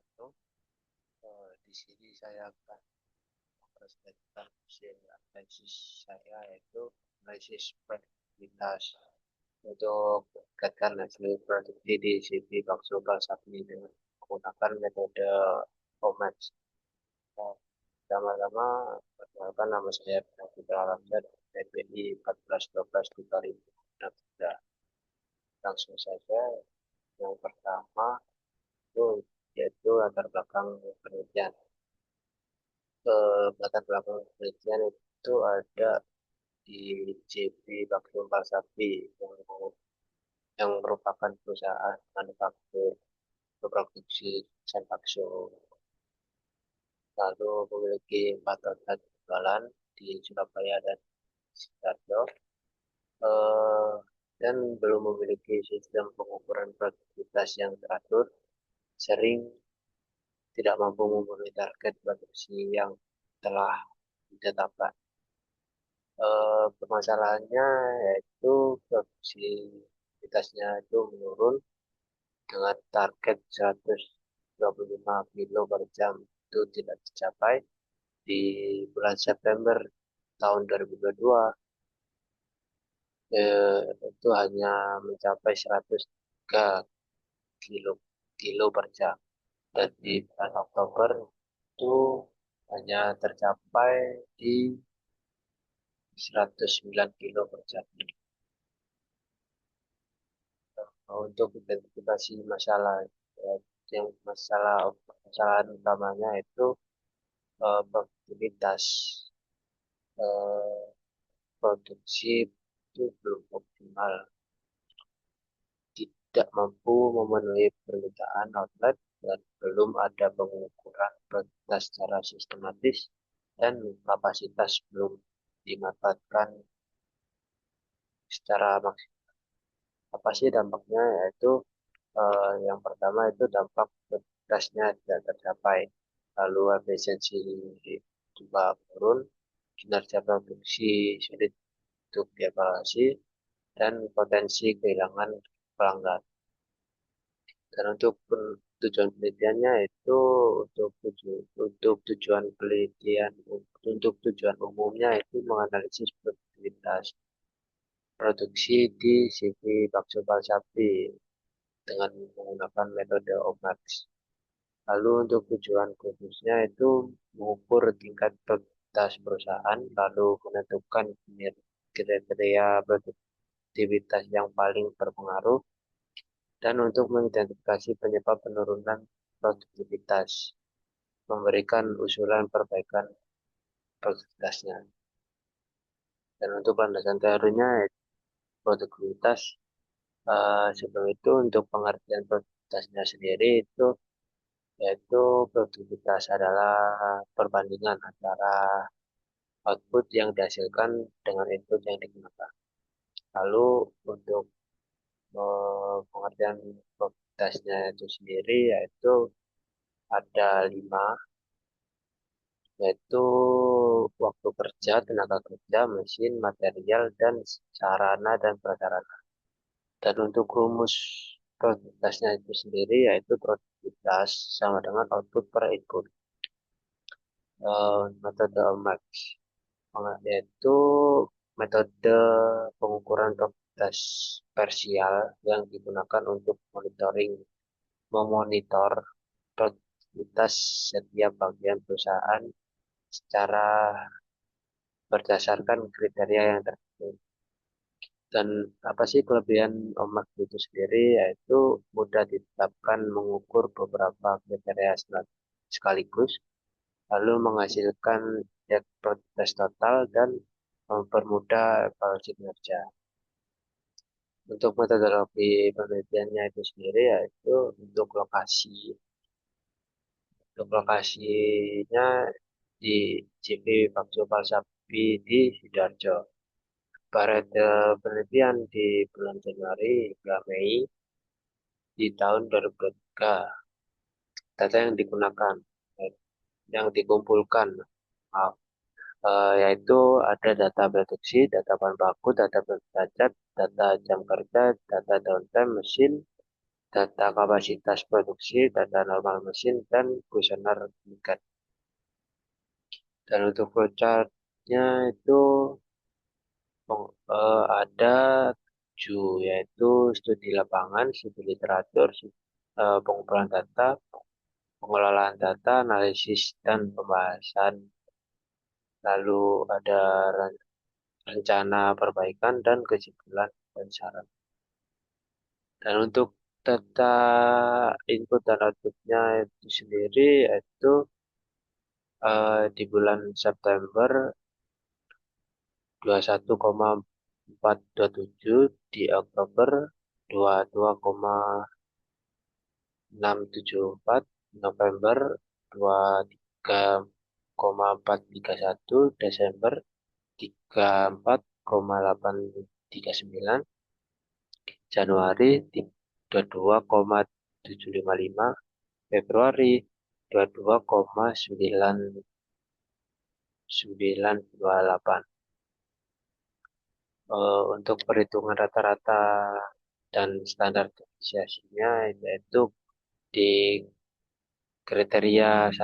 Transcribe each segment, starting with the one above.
wabarakatuh. Di sini saya akan mempresentasikan hasil analisis saya, yaitu analisis produktivitas untuk meningkatkan hasil produksi di CV bakso Balsapi dengan menggunakan metode OMAX. Pertama-tama, perkenalkan nama saya Peter Alamsyah, PPI 1412 2006. Langsung saja, yang pertama itu yaitu latar belakang penelitian. Latar belakang penelitian itu ada di JP Bakso Sapi yang merupakan perusahaan manufaktur produksi desain bakso, lalu memiliki 4 outlet jualan di Surabaya dan Sidoarjo, eh, dan belum memiliki sistem pengukuran produktivitas yang teratur, sering tidak mampu memenuhi target produksi yang telah ditetapkan. Permasalahannya yaitu produktivitasnya itu menurun dengan target 125 kilo per jam itu tidak tercapai di bulan September tahun 2022. Itu hanya mencapai 103 kilo, per jam, dan di bulan Oktober itu hanya tercapai di 109 kilo per jam. Untuk identifikasi masalah, yang masalahan utamanya itu produktivitas, eh, produksi itu belum optimal, tidak mampu memenuhi permintaan outlet, dan belum ada pengukuran produktivitas secara sistematis, dan kapasitas belum dimanfaatkan secara maksimal. Apa sih dampaknya? Yaitu yang pertama itu dampak produktivitasnya tidak tercapai, lalu efisiensi juga turun, kinerja produksi sulit untuk dievaluasi, dan potensi kehilangan pelanggan. Dan untuk tujuan penelitiannya itu untuk tujuan penelitian untuk tujuan umumnya itu menganalisis produktivitas produksi di CV bakso Balsapi dengan menggunakan metode OMAX. Lalu untuk tujuan khususnya itu mengukur tingkat produktivitas perusahaan, lalu menentukan kriteria produktivitas yang paling berpengaruh, dan untuk mengidentifikasi penyebab penurunan produktivitas, memberikan usulan perbaikan produktivitasnya. Dan untuk landasan teorinya, produktivitas, sebelum itu untuk pengertian produktivitasnya sendiri itu yaitu produktivitas adalah perbandingan antara output yang dihasilkan dengan input yang digunakan. Lalu untuk pengertian produktivitasnya itu sendiri yaitu ada 5, yaitu waktu kerja, tenaga kerja, mesin, material, dan sarana dan prasarana. Dan untuk rumus produktivitasnya itu sendiri yaitu produktivitas sama dengan output per input. Metode Max, yaitu metode pengukuran produktivitas parsial yang digunakan untuk memonitor produktivitas setiap bagian perusahaan secara berdasarkan kriteria yang tertentu. Dan apa sih kelebihan omak itu sendiri? Yaitu mudah ditetapkan, mengukur beberapa kriteria sekaligus, lalu menghasilkan produktivitas total, dan mempermudah evaluasi kinerja. Untuk metodologi penelitiannya itu sendiri yaitu untuk lokasinya di JP Bakso Palsapi di Sidoarjo. Pada penelitian di bulan Januari hingga Mei di tahun 2023, data yang digunakan, yang dikumpulkan, maaf, yaitu ada data produksi, data bahan baku, data berderajat, data jam kerja, data downtime mesin, data kapasitas produksi, data normal mesin, dan kuesioner meningkat. Dan untuk flowchart-nya itu ada 7, yaitu studi lapangan, studi literatur, pengumpulan data, pengelolaan data, analisis, dan pembahasan. Lalu ada rencana perbaikan dan kesimpulan dan saran. Dan untuk data input dan outputnya itu sendiri itu di bulan September 21,427, di Oktober 22,674, November 23,431, Desember 34,839, Januari 22,755, Februari 22,928. Untuk perhitungan rata-rata dan standar depresiasinya yaitu di kriteria 1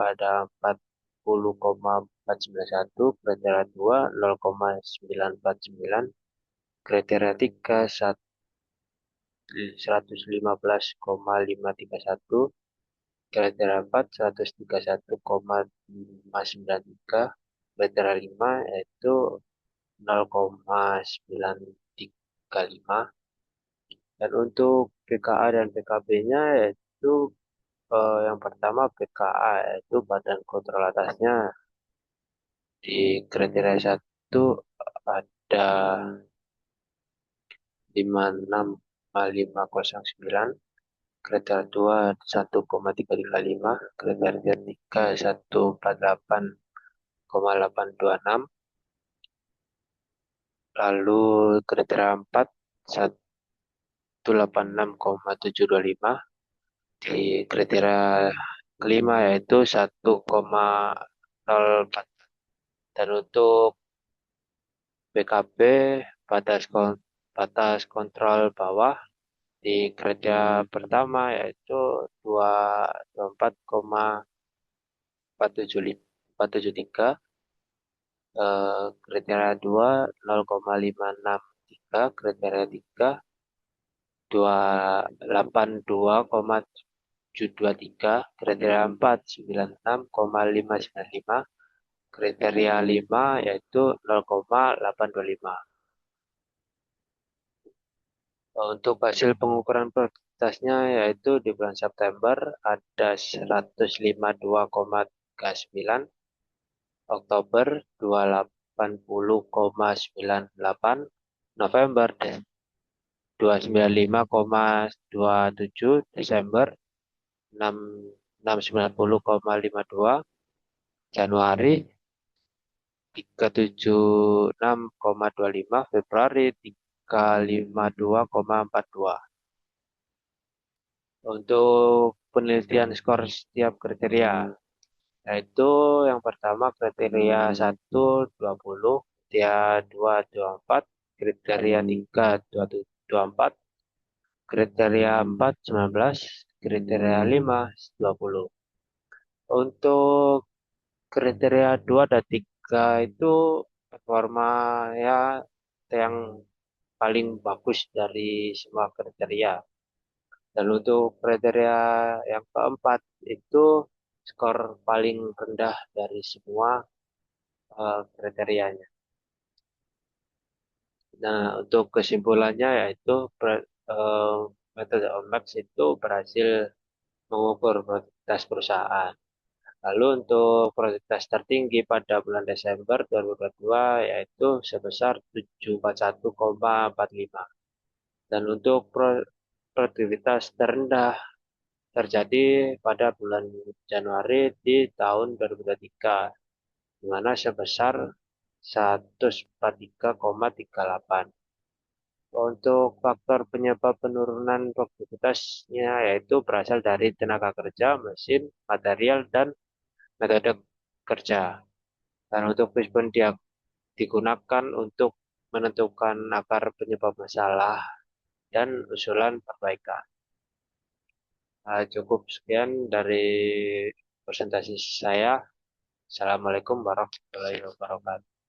ada 40,491, kriteria 2 0,949, kriteria 3 115,531, kriteria 4 131,593, kriteria 5 yaitu 0,935. Dan untuk PKA dan PKB-nya yaitu yang pertama PKA yaitu badan kontrol atasnya di kriteria 1 ada 56,509, kriteria 2 1,335, kriteria 3 148,826, lalu kriteria 4 186,725, di kriteria kelima yaitu 1,04. Dan untuk BKB batas kontrol bawah di kriteria pertama yaitu 224,473, kriteria 2 0,563, kriteria 3 282,723, kriteria 4 96,595, kriteria 5 yaitu 0,825. Untuk hasil pengukuran produktivitasnya yaitu di bulan September ada 152,39, Oktober 280,98, November 295,27, Desember 690,52, Januari 376,25, Februari 352,42. Untuk penelitian skor setiap kriteria, yaitu yang pertama kriteria 1 20, kriteria 2 24, kriteria 3 24, kriteria 4 19, kriteria 5 20. Untuk kriteria 2 dan 3 itu performa ya yang paling bagus dari semua kriteria. Dan untuk kriteria yang keempat itu skor paling rendah dari semua kriterianya. Nah, untuk kesimpulannya yaitu metode OMAX itu berhasil mengukur produktivitas perusahaan. Lalu untuk produktivitas tertinggi pada bulan Desember 2022 yaitu sebesar 741,45. Dan untuk produktivitas terendah terjadi pada bulan Januari di tahun 2023, di mana sebesar 143,38. Untuk faktor penyebab penurunan produktivitasnya yaitu berasal dari tenaga kerja, mesin, material, dan metode kerja. Dan untuk fishbone dia digunakan untuk menentukan akar penyebab masalah dan usulan perbaikan. Cukup sekian dari presentasi saya. Assalamualaikum warahmatullahi wabarakatuh.